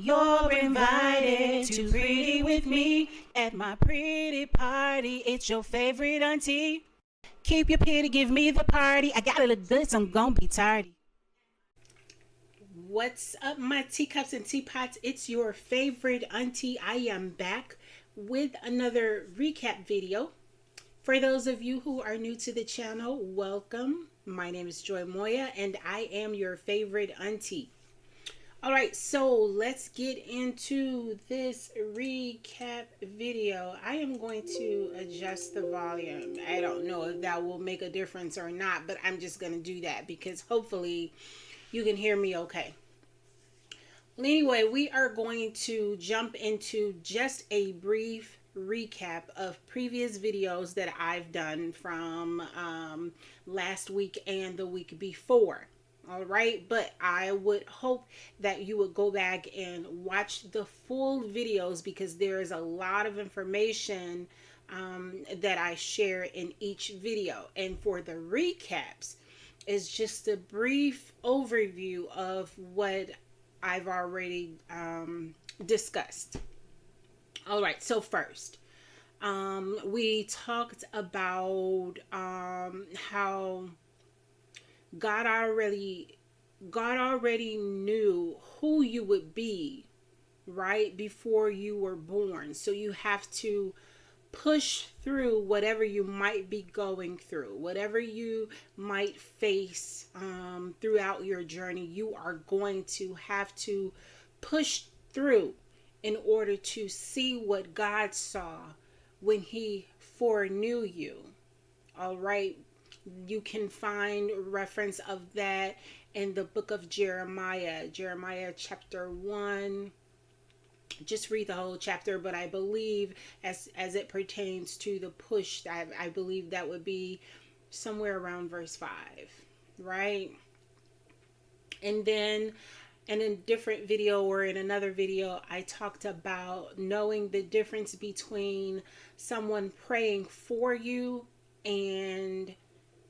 You're invited to pretty with me at my pretty party. It's your favorite auntie. Keep your pity, give me the party. I gotta look good, so I'm gonna be tardy. What's up, my teacups and teapots? It's your favorite auntie. I am back with another recap video. For those of you who are new to the channel, welcome. My name is Joy Moya, and I am your favorite auntie. All right, so let's get into this recap video. I am going to adjust the volume. I don't know if that will make a difference or not, but I'm just going to do that because hopefully you can hear me okay. Well, anyway, we are going to jump into just a brief recap of previous videos that I've done from last week and the week before. All right, but I would hope that you would go back and watch the full videos because there is a lot of information that I share in each video. And for the recaps, is just a brief overview of what I've already discussed. All right, so first, we talked about how God already knew who you would be right before you were born. So you have to push through whatever you might be going through, whatever you might face throughout your journey. You are going to have to push through in order to see what God saw when He foreknew you. All right. You can find reference of that in the book of Jeremiah chapter 1. Just read the whole chapter, but I believe as it pertains to the push, I believe that would be somewhere around verse 5, right? And then in a different video or in another video, I talked about knowing the difference between someone praying for you and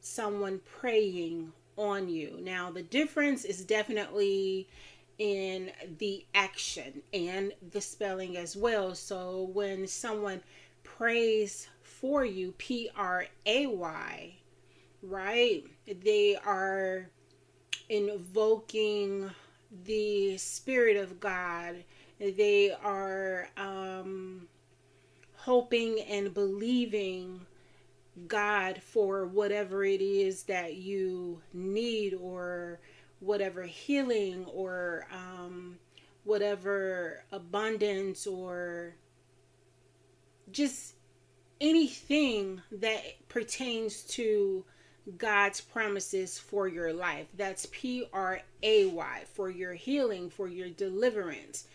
someone praying on you. Now, the difference is definitely in the action and the spelling as well. So when someone prays for you, Pray, right? They are invoking the Spirit of God. They are hoping and believing God for whatever it is that you need, or whatever healing, or whatever abundance, or just anything that pertains to God's promises for your life. That's Pray, for your healing, for your deliverance.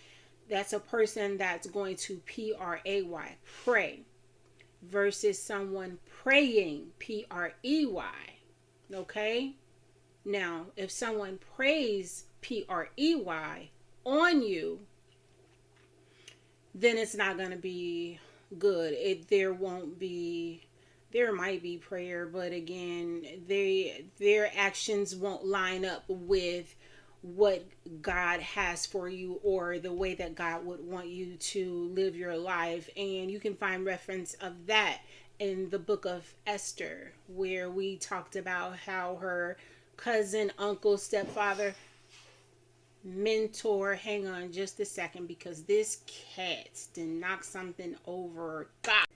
That's a person that's going to pray, versus someone praying, Prey. Okay? Now, if someone prays Prey on you, then it's not going to be good. There might be prayer, but again, their actions won't line up with what God has for you, or the way that God would want you to live your life. And you can find reference of that in the book of Esther, where we talked about how her cousin, uncle, stepfather, mentor, hang on just a second because this cat did knock something over. God.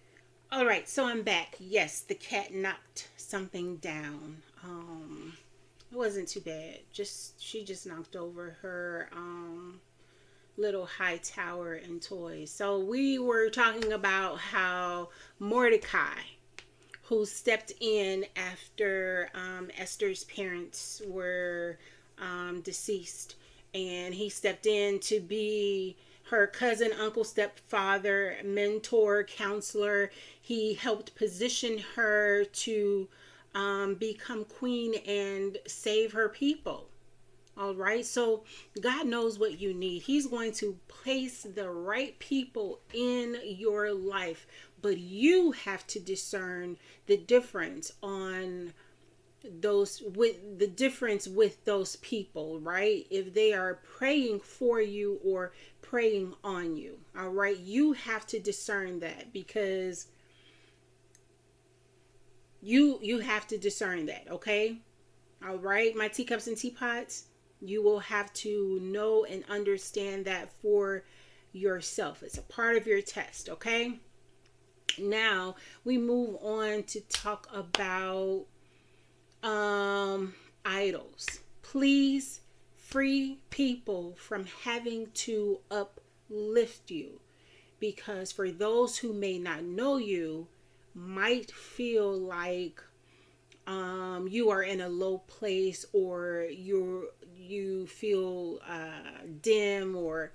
All right, so I'm back. Yes, the cat knocked something down. It wasn't too bad. She just knocked over her little high tower and toys. So we were talking about how Mordecai, who stepped in after Esther's parents were deceased, and he stepped in to be her cousin, uncle, stepfather, mentor, counselor. He helped position her to become queen and save her people. All right, so God knows what you need. He's going to place the right people in your life, but you have to discern the difference on those, with the difference with those people, right? If they are praying for you or praying on you, all right, you have to discern that, because you have to discern that, okay? All right, my teacups and teapots, you will have to know and understand that for yourself. It's a part of your test, okay? Now we move on to talk about idols. Please free people from having to uplift you, because for those who may not know you, might feel like you are in a low place, or you feel dim, or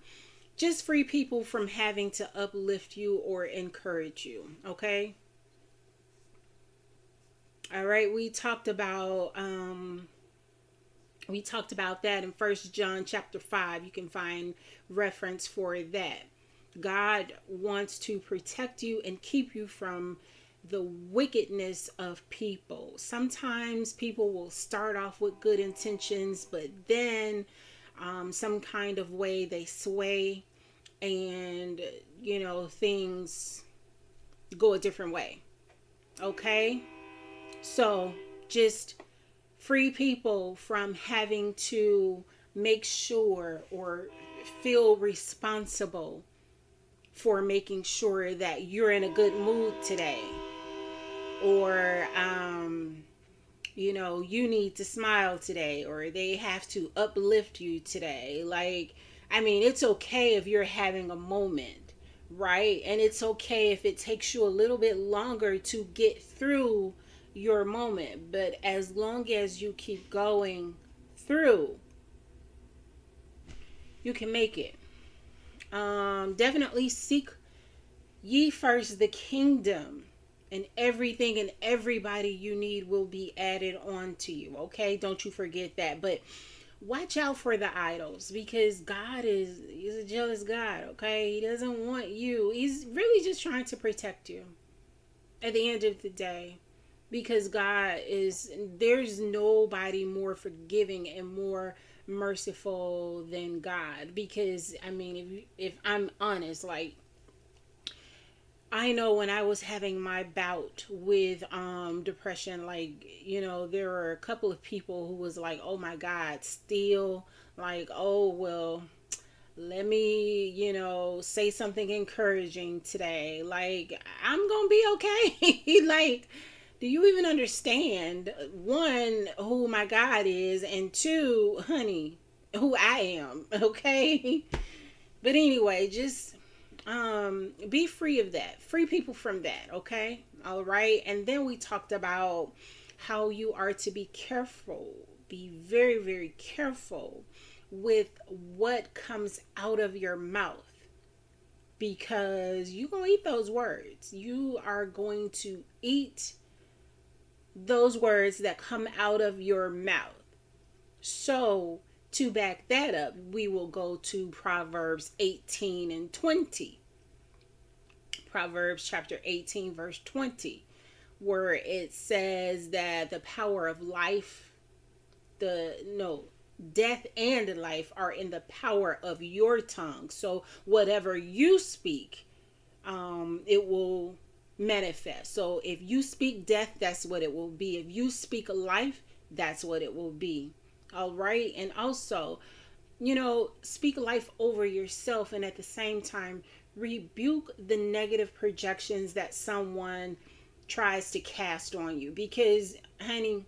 just free people from having to uplift you or encourage you, okay? All right, we talked about that in First John chapter 5. You can find reference for that. God wants to protect you and keep you from the wickedness of people. Sometimes people will start off with good intentions, but then some kind of way they sway, and things go a different way. Okay? So just free people from having to make sure or feel responsible for making sure that you're in a good mood today, or you need to smile today, or they have to uplift you today. Like, I mean, it's okay if you're having a moment, right? And it's okay if it takes you a little bit longer to get through your moment, but as long as you keep going through, you can make it. Definitely seek ye first the kingdom, and everything and everybody you need will be added on to you. Okay, don't you forget that. But watch out for the idols, because he's a jealous God. Okay, he doesn't want you. He's really just trying to protect you at the end of the day, because there's nobody more forgiving and more merciful than God. Because I mean, if I'm honest, like, I know when I was having my bout with depression, like, there were a couple of people who was like, "Oh my God," still like, "Oh well, let me, say something encouraging today. Like, I'm going to be okay." Like, do you even understand, one, who my God is, and two, honey, who I am, okay? But anyway, just be free of that. Free people from that, okay? All right? And then we talked about how you are to be careful. Be very, very careful with what comes out of your mouth, because you're going to eat those words. You are going to eat those words that come out of your mouth. So, to back that up, we will go to Proverbs 18 and 20. Proverbs chapter 18, verse 20, where it says that the power of life, death and life are in the power of your tongue. So whatever you speak, it will manifest. So if you speak death, that's what it will be. If you speak life, that's what it will be. All right. And also, speak life over yourself, and at the same time, rebuke the negative projections that someone tries to cast on you. Because, honey,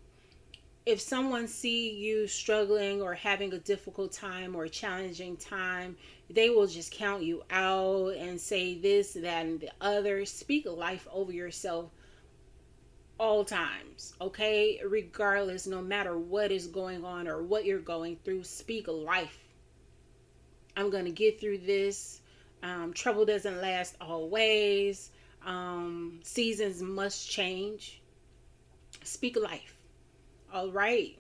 if someone see you struggling or having a difficult time or a challenging time, they will just count you out and say this, that, and the other. Speak life over yourself all times, okay? Regardless, no matter what is going on or what you're going through, speak life. I'm going to get through this. Trouble doesn't last always. Seasons must change. Speak life. All right.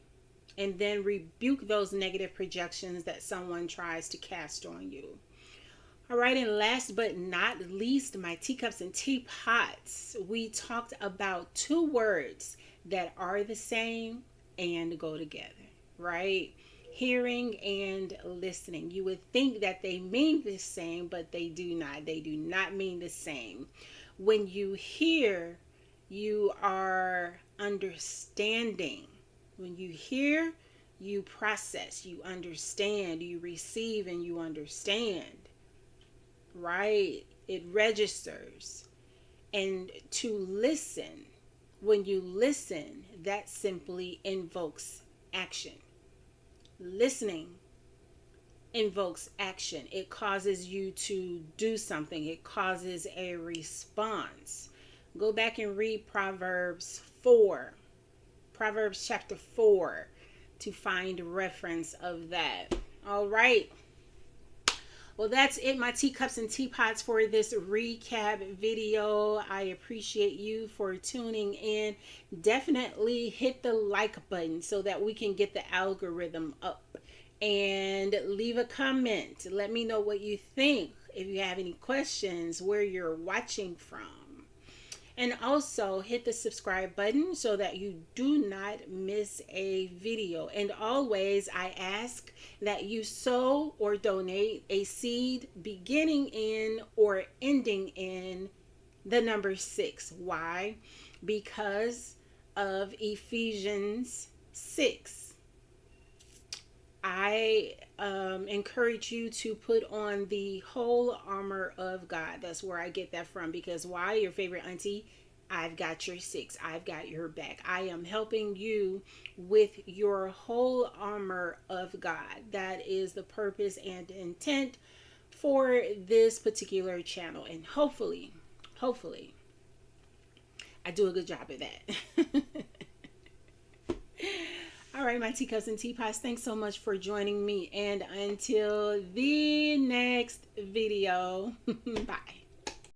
And then rebuke those negative projections that someone tries to cast on you. All right, and last but not least, my teacups and teapots, we talked about two words that are the same and go together, right? Hearing and listening. You would think that they mean the same, but they do not. They do not mean the same. When you hear, you are understanding. When you hear, you process, you understand, you receive, and you understand, right? It registers. And to listen, when you listen, that simply invokes action. Listening invokes action. It causes you to do something, it causes a response. Go back and read Proverbs 4, Proverbs chapter 4, to find reference of that. All right. Well, that's it, my teacups and teapots, for this recap video. I appreciate you for tuning in. Definitely hit the like button so that we can get the algorithm up. And leave a comment. Let me know what you think. If you have any questions, where you're watching from. And also hit the subscribe button so that you do not miss a video. And always, I ask that you sow or donate a seed beginning in or ending in the number 6. Why? Because of Ephesians 6. I encourage you to put on the whole armor of God. That's where I get that from. Because why? Your favorite auntie, I've got your 6. I've got your back. I am helping you with your whole armor of God. That is the purpose and intent for this particular channel. And hopefully, I do a good job of that. All right, my teacups and teapots, thanks so much for joining me. And until the next video, bye.